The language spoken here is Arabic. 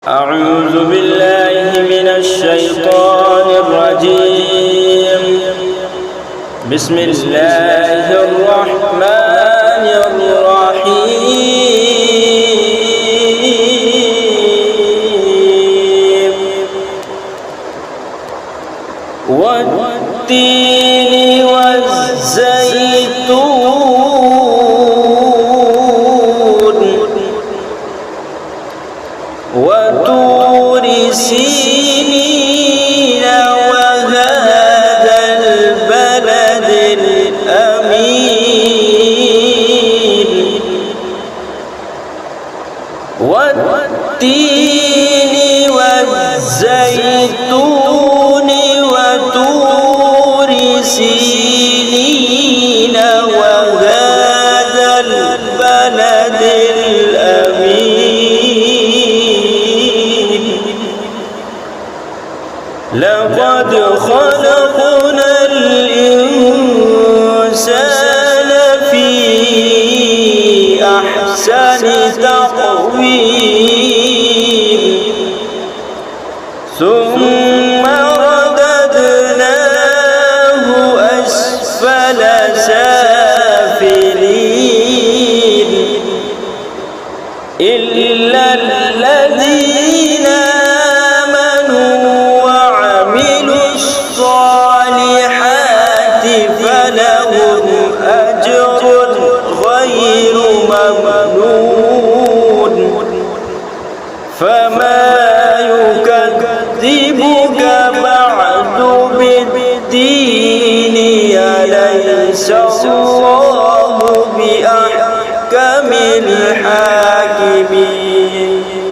أعوذ بالله من الشيطان الرجيم. بسم الله الرحمن الرحيم. والتين والزيتون وطور سينين وهذا البلد الأمين. والتين والزيتون وطور سينين وهذا البلد الأمين. لقد خلقنا الإنسان في أحسن تقويم ثم رددناه أسفل سافلين إلا الذين فلهم أجر غير ممنون. فما